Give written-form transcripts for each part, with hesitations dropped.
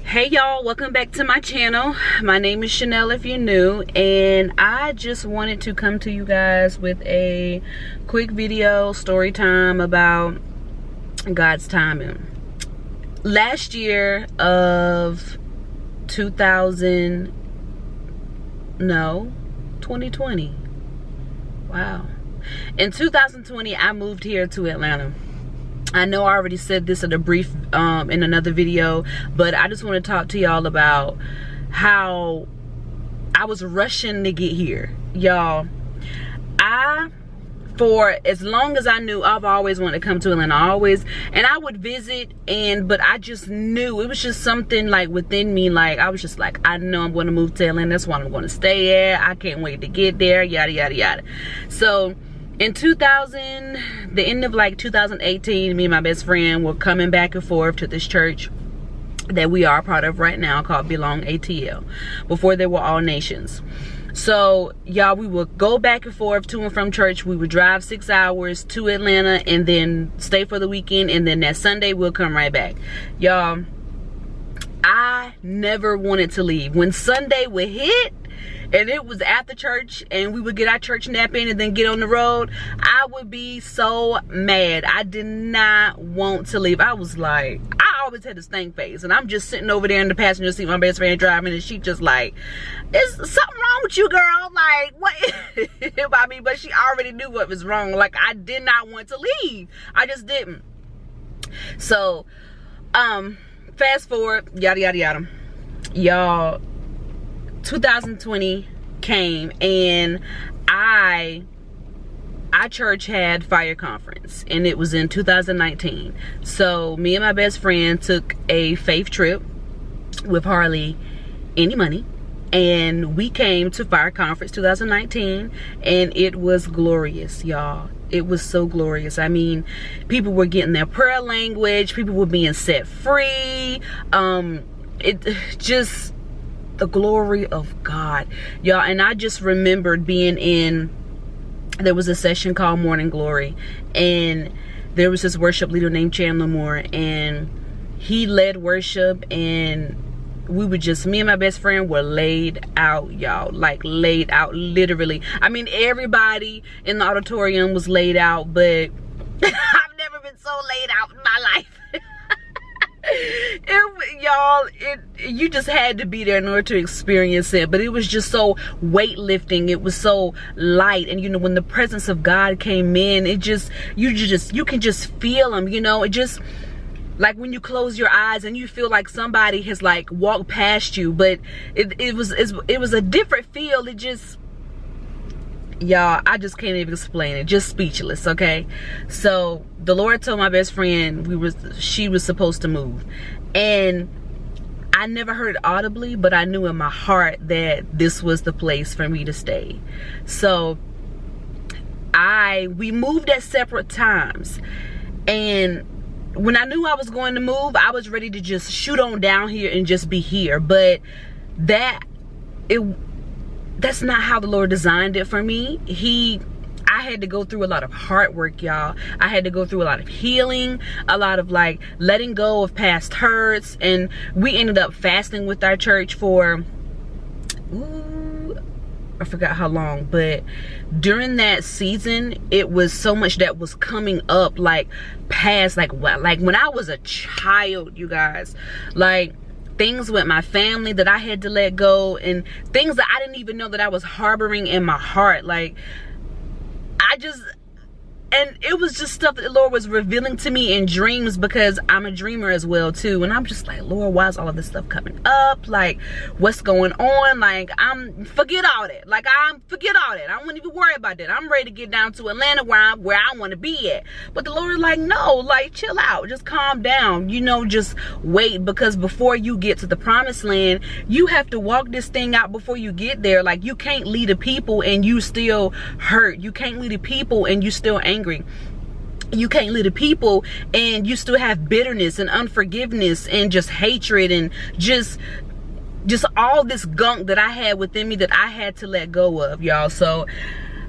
Hey y'all, welcome back to my channel. My name is Chanel if you're new, and I just wanted to come to you guys with a quick video story time about God's timing. Last year of 2020. Wow. In 2020, I moved here to Atlanta. I know I already said this in a brief in another video, but I just want to talk to y'all about how I was rushing to get here. Y'all, for as long as I knew, I've always wanted to come to Atlanta. And I would visit, but I just knew it was just something like within me. Like I was just like, I know I'm going to move to Atlanta. That's why I'm going to stay there. I can't wait to get there. Yada yada yada. So in the end of like 2018, me and my best friend were coming back and forth to this church that we are a part of right now called Belong ATL. Before they were All Nations. So y'all, we would go back and forth to and from church. We would drive 6 hours to Atlanta and then stay for the weekend, and then that Sunday we'll come right back. Y'all, I never wanted to leave. When Sunday would hit and it was after church and we would get our church nap in and then get on the road, I would be so mad. I did not want to leave. I was like, I always had this stank face, and I'm just sitting over there in the passenger seat, my best friend driving, and she just like, is something wrong with you, girl? Like, what? I mean, but she already knew what was wrong. Like, I did not want to leave. I just didn't. So fast forward, yada yada yada, y'all. 2020 came, and our church had fire conference, and it was in 2019. So me and my best friend took a faith trip with hardly any money, and we came to fire conference 2019, and it was glorious, y'all. It was so glorious. I mean, people were getting their prayer language, people were being set free. It just, the glory of God, y'all. And I just remembered there was a session called Morning Glory, and there was this worship leader named Chandler Moore, and he led worship, and me and my best friend were laid out, y'all. Like laid out, literally. I mean, everybody in the auditorium was laid out, but I've never been so laid out in my life. You just had to be there in order to experience it. But it was just so weightlifting. It was so light, and you know, when the presence of God came in, you can just feel him. You know, it just like when you close your eyes and you feel like somebody has like walked past you, but it was a different feel. It just, y'all, I just can't even explain it. Just speechless. Okay, so the Lord told my best friend she was supposed to move, and I never heard it audibly, but I knew in my heart that this was the place for me to stay. So we moved at separate times, and when I knew I was going to move, I was ready to just shoot on down here and just be here. But that's not how the Lord designed it for me. I had to go through a lot of hard work, y'all. I had to go through a lot of healing, a lot of like letting go of past hurts, and we ended up fasting with our church for, I forgot how long, but during that season, it was so much that was coming up, like past, like when I was a child, you guys, like things with my family that I had to let go, and things that I didn't even know that I was harboring in my heart. Like, and it was just stuff that the Lord was revealing to me in dreams, because I'm a dreamer as well too. And I'm just like, Lord, why is all of this stuff coming up? Like, what's going on? Like, forget all that. Like, forget all that. I wouldn't even worry about that. I'm ready to get down to Atlanta where I want to be at. But the Lord is like, no, like, chill out. Just calm down. You know, just wait, because before you get to the promised land, you have to walk this thing out before you get there. Like, you can't lead the people and you still hurt. You can't lead the people and you still angry. You can't lead the people and you still have bitterness and unforgiveness and just hatred and just all this gunk that I had within me that I had to let go of, y'all. So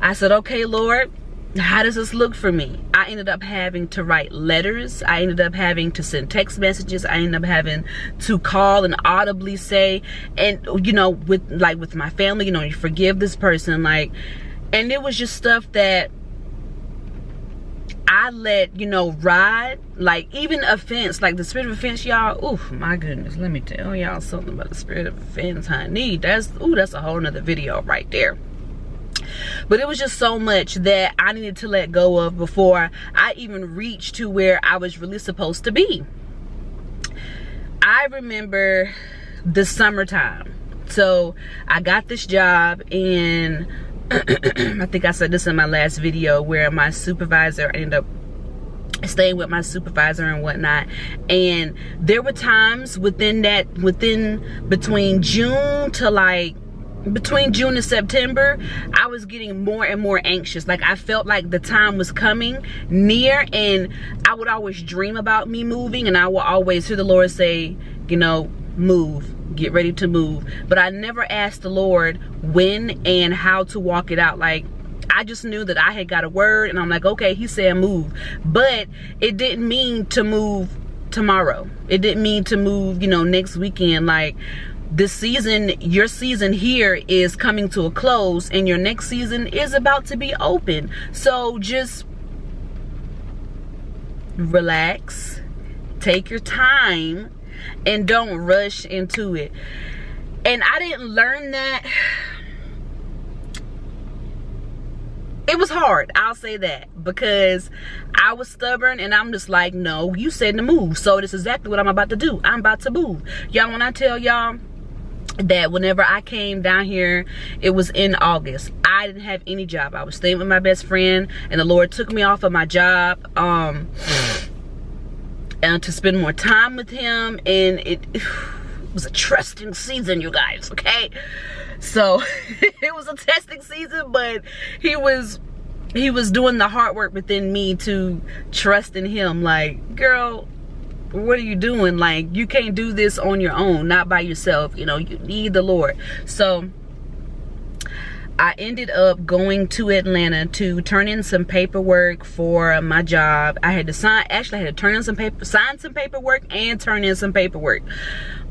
I said, okay, Lord, how does this look for me? I ended up having to write letters. I ended up having to send text messages. I ended up having to call and audibly say, and you know, with my family, you know, you forgive this person, like, and it was just stuff that I let, you know, ride. Like, even offense, like the spirit of offense, y'all. Oh my goodness, let me tell y'all something about the spirit of offense, honey. That's a whole nother video right there. But it was just so much that I needed to let go of before I even reached to where I was really supposed to be. I remember the summertime. So I got this job, and I think I said this in my last video, where my supervisor ended up staying with my supervisor and whatnot. And there were times between June and September, I was getting more and more anxious. Like, I felt like the time was coming near, and I would always dream about me moving, and I would always hear the Lord say, you know, move, get ready to move. But I never asked the Lord when and how to walk it out. Like, I just knew that I had got a word, and I'm like, okay, he said move. But it didn't mean to move tomorrow. It didn't mean to move, you know, next weekend. Like, this season, your season here is coming to a close, and your next season is about to be open. So just relax, take your time, and don't rush into it. And I didn't learn that. It was hard, I'll say that, because I was stubborn, and I'm just like, no, you said to move, so this is exactly what I'm about to do. I'm about to move. Y'all, when I tell y'all that whenever I came down here, it was in August, I didn't have any job. I was staying with my best friend, and the Lord took me off of my job and to spend more time with him. And it was a trusting season, you guys, okay? So it was a testing season, but he was doing the hard work within me to trust in him. Like, girl, what are you doing? Like, you can't do this on your own, not by yourself. You know, you need the Lord. So I ended up going to Atlanta to turn in some paperwork for my job. I had to sign some paperwork and turn in some paperwork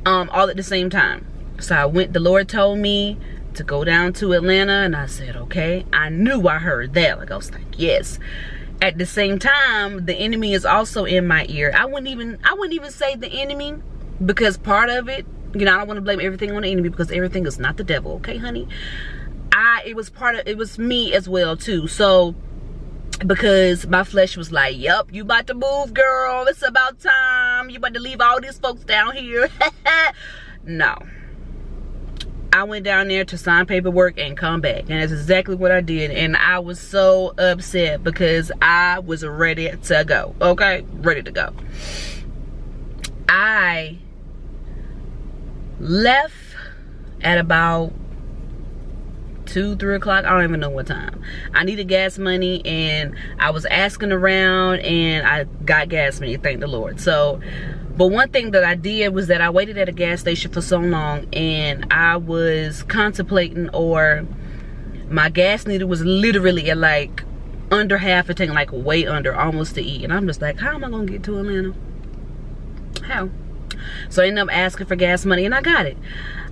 all at the same time. So I went, the Lord told me to go down to Atlanta, and I said, okay. I knew I heard that. Like, I was like, yes. At the same time, the enemy is also in my ear. I wouldn't even say the enemy, because part of it, you know, I don't want to blame everything on the enemy, because everything is not the devil, okay, honey? It was me as well too. So, because my flesh was like, yep, you about to move, girl. It's about time. You about to leave all these folks down here. No. I went down there to sign paperwork and come back, and that's exactly what I did. And I was so upset because I was ready to go. Okay, ready to go. I left at about 2-3 o'clock. I don't even know what time. I needed gas money, and I was asking around, and I got gas money, thank the Lord. So, but one thing that I did was that I waited at a gas station for so long, and I was contemplating, or my gas needle was literally at like under half a tank, like way under, almost to E. And I'm just like, how am I gonna get to Atlanta? How? So I ended up asking for gas money, and I got it.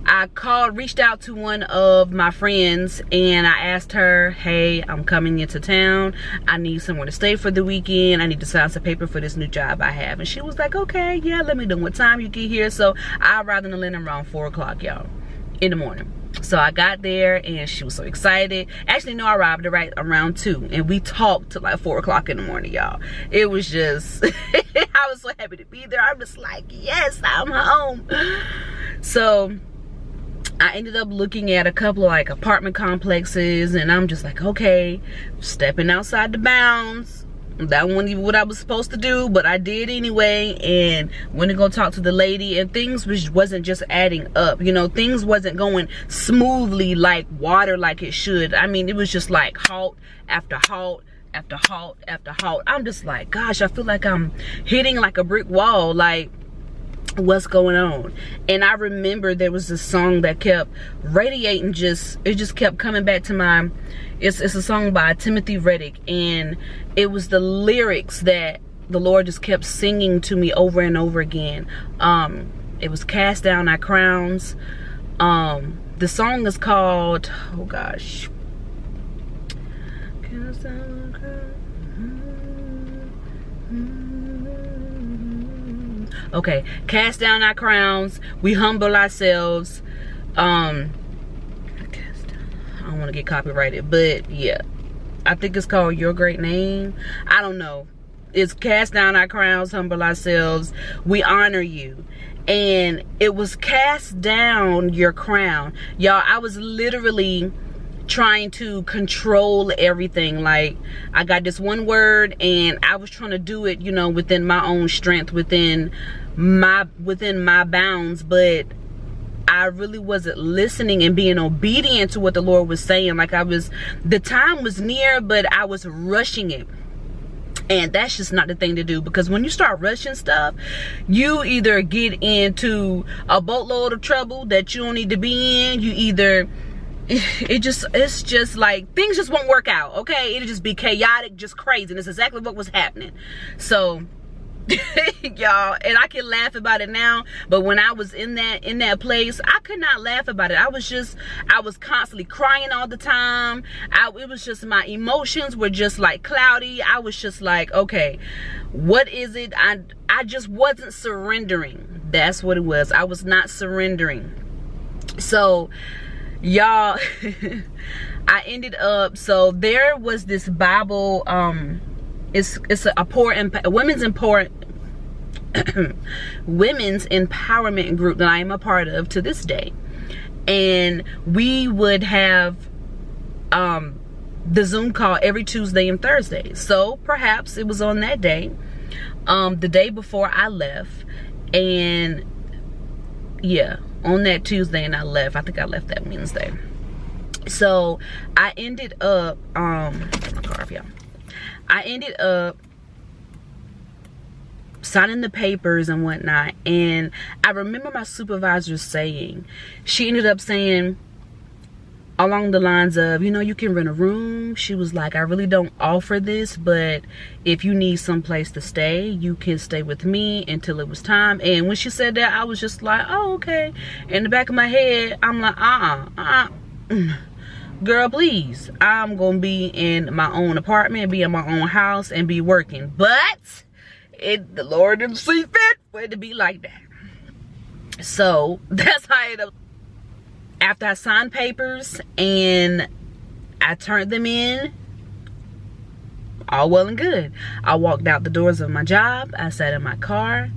I reached out to one of my friends, and I asked her, hey, I'm coming into town. I need somewhere to stay for the weekend. I need to sign some paper for this new job I have. And she was like, okay, yeah, let me know what time you get here. So I arrived in Atlanta around 4 o'clock, y'all, in the morning. So I got there, and she was so excited. Actually, no, I arrived right around 2, and we talked till like 4 o'clock in the morning, y'all. It was just, I was so happy to be there. I'm just like, yes, I'm home. So I ended up looking at a couple of like apartment complexes, and I'm just like, okay, stepping outside the bounds. That wasn't even what I was supposed to do, but I did anyway, and went to go talk to the lady, and things wasn't just adding up. You know, things wasn't going smoothly like water like it should. I mean, it was just like halt after halt after halt after halt. I'm just like, gosh, I feel like I'm hitting like a brick wall. Like, what's going on. And I remember there was this song that kept radiating, it just kept coming back to my, it's a song by Timothy Reddick, and it was the lyrics that the Lord just kept singing to me over and over again. It was Cast Down Our Crowns. The song is called, oh gosh, Cast Down Our Crowns. Okay, cast down our crowns, we humble ourselves. I don't want to get copyrighted, but yeah, I think it's called Your Great Name. I don't know. It's cast down our crowns, humble ourselves, we honor you. And it was cast down your crown. Y'all, I was literally trying to control everything. Like, I got this one word and I was trying to do it, you know, within my own strength, within my bounds, but I really wasn't listening and being obedient to what the Lord was saying. Like, the time was near, but I was rushing it. And that's just not the thing to do, because when you start rushing stuff, you either get into a boatload of trouble that you don't need to be in. You either, it's just like, things just won't work out, okay? It'll just be chaotic, just crazy. And it's exactly what was happening. So y'all, and I can laugh about it now, but when I was in that place, I could not laugh about it. I was constantly crying all the time. It was just, my emotions were just like cloudy. I was just like, okay, what is it? I just wasn't surrendering. That's what it was. I was not surrendering. So y'all, I ended up, so there was this Bible, it's a women's empowerment group that I am a part of to this day. And we would have the Zoom call every Tuesday and Thursday. So perhaps it was on that day, the day before I left. And yeah, on that Tuesday, and I left. I think I left that Wednesday. So I ended up, I ended up signing the papers and whatnot. And I remember my supervisor saying, she ended up saying along the lines of, you know, you can rent a room. She was like, I really don't offer this, but if you need some place to stay, you can stay with me until it was time. And when she said that, I was just like, oh, okay. In the back of my head, I'm like, girl, please, I'm gonna be in my own apartment, be in my own house, and be working. But the Lord didn't see fit for it to be like that. So that's how it, after I signed papers and I turned them in, all well and good, I walked out the doors of my job. I sat in my car,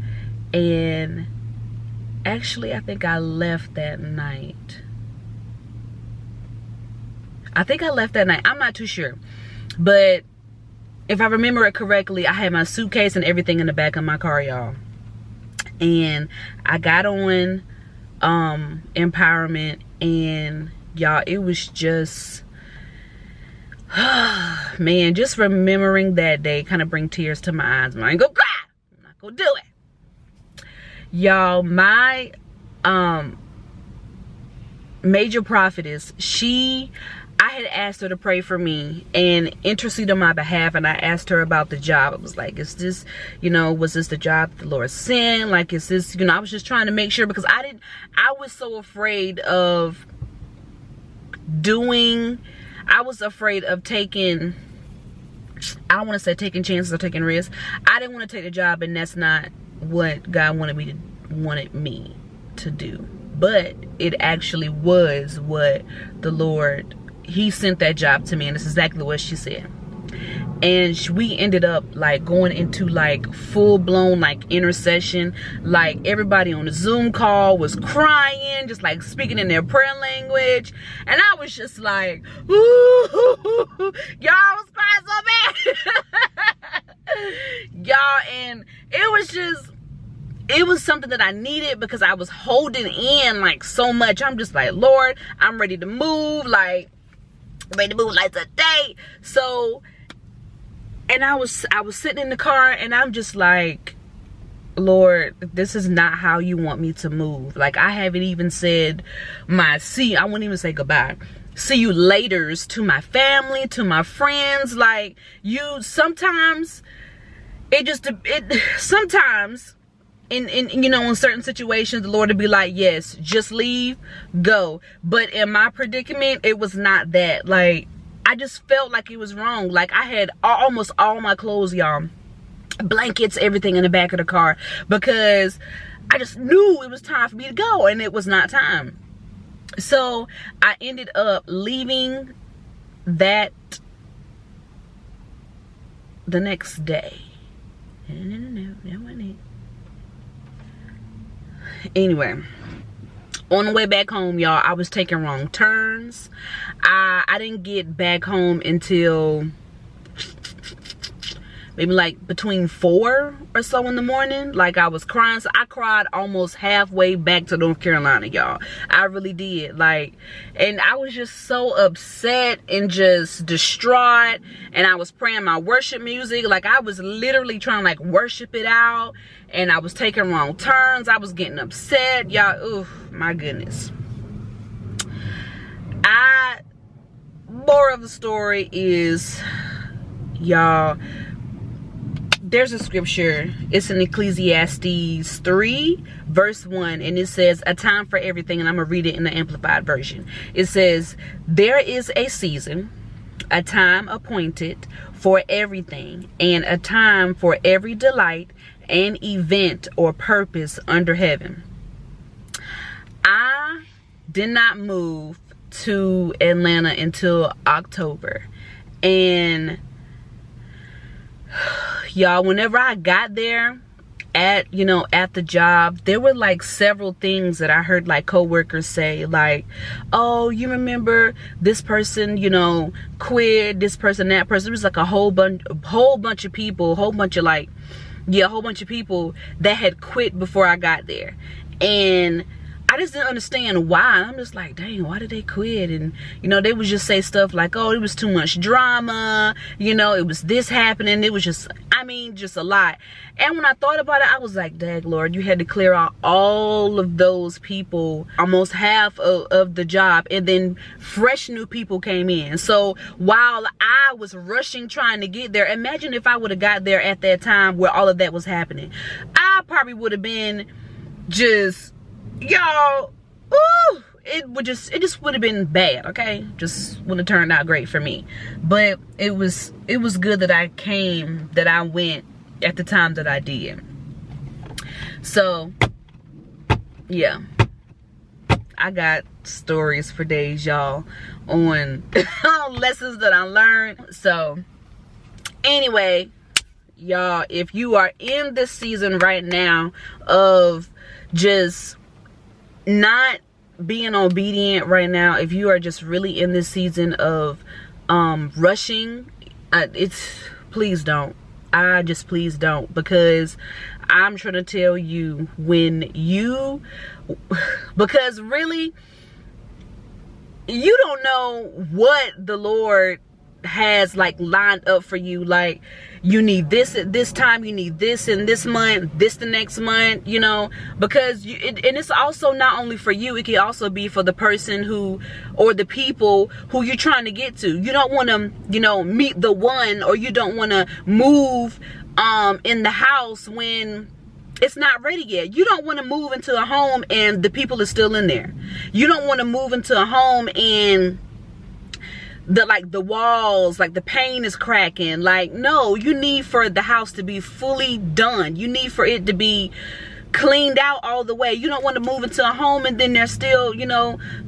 and actually I think I left that night. I'm not too sure, but if I remember it correctly, I had my suitcase and everything in the back of my car, y'all. And I got on empowerment, and y'all, it was just, man, just remembering that day kind of bring tears to my eyes. I ain't gonna cry. I'm not gonna do it. Y'all, my major prophetess, I had asked her to pray for me and intercede on my behalf, and I asked her about the job. I was like, is this, you know, was this the job that the Lord sent? Like, is this, you know, I was just trying to make sure, because I was so afraid of taking, I don't want to say taking chances or taking risks. I didn't want to take the job, and that's not what God wanted me to do. But it actually was what the Lord, He sent that job to me, and it's exactly what she said. And we ended up like going into like full-blown like intercession. Like, everybody on the Zoom call was crying, just like speaking in their prayer language, and I was just like, ooh, y'all, was crying so bad. Y'all, and it was something that I needed, because I was holding in like so much. I'm just like, Lord, I'm ready to move, like today. So, and I was sitting in the car, and I'm just like, Lord, this is not how you want me to move. Like, I haven't even said I wouldn't even say goodbye. See you laters to my family, to my friends. Like, sometimes sometimes in in certain situations, the Lord would be like, yes, just leave, go. But in my predicament, it was not that. Like, I just felt like it was wrong. Like, I had almost all my clothes, y'all, blankets, everything in the back of the car, because I just knew it was time for me to go, and it was not time. So I ended up leaving the next day. No, that wasn't it. Anyway, on the way back home, y'all, I was taking wrong turns. I didn't get back home until maybe like between 4 or so in the morning. Like, I was crying. So I cried almost halfway back to North Carolina, y'all. I really did. Like, and I was just so upset and just distraught. And I was praying my worship music. Like, I was literally trying to like worship it out. And I was taking wrong turns. I was getting upset, y'all. Oh my goodness. More of the story is, y'all, there's a scripture. It's in Ecclesiastes 3 verse 1, and it says, a time for everything. And I'm gonna read it in the Amplified version. It says, there is a season, a time appointed for everything, and a time for every delight and event or purpose under heaven. I did not move to Atlanta until October, and y'all, whenever I got there at the job, there were like several things that I heard like coworkers say, like, oh, you remember this person, quit, this person, that person. It was like a whole bunch of people, a whole bunch of people that had quit before I got there. And I just didn't understand why. I'm just like, dang, why did they quit? And they would just say stuff like, oh, it was too much drama, it was this happening. It was just a lot. And when I thought about it, I was like, dang, Lord, you had to clear out all of those people, almost half of the job, and then fresh new people came in. So while I was rushing trying to get there, imagine if I would have got there at that time where all of that was happening. I probably would have been just, y'all, ooh, it just would have been bad. Okay, just wouldn't have turned out great for me. But it was good that I went at the time that I did. So yeah, I got stories for days, y'all, on lessons that I learned. So anyway, y'all, if you are in this season right now of just not being obedient right now, if you are just really in this season of rushing, please don't. Please don't, because I'm trying to tell you, because really, you don't know what the Lord has like lined up for you. Like, you need this at this time, you need this in this month, this the next month, because and it's also not only for you, it can also be for the person or the people who you're trying to get to. You don't want to meet the one, or you don't want to move in the house when it's not ready yet. You don't want to move into a home and the people are still in there. You don't want to move into a home and the walls, like the paint is cracking. Like, no, you need for the house to be fully done. You need for it to be cleaned out all the way. You don't want to move into a home and then there's still,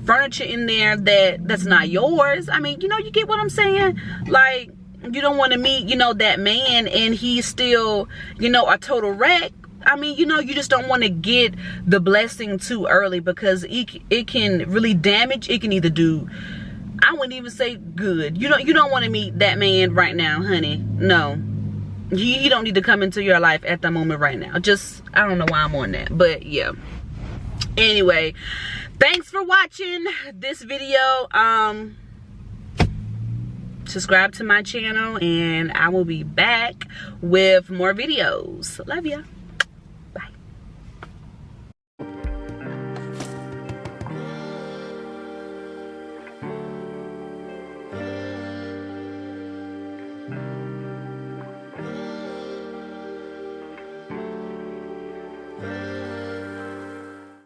furniture in there that's not yours. I mean, you get what I'm saying? Like, you don't want to meet, that man and he's still, a total wreck. I mean, you just don't want to get the blessing too early, because it can really damage. It can either do, I wouldn't even say good. You don't want to meet that man right now, honey. No. He don't need to come into your life at the moment right now. Just, I don't know why I'm on that. But yeah. Anyway, thanks for watching this video. Subscribe to my channel and I will be back with more videos. Love ya.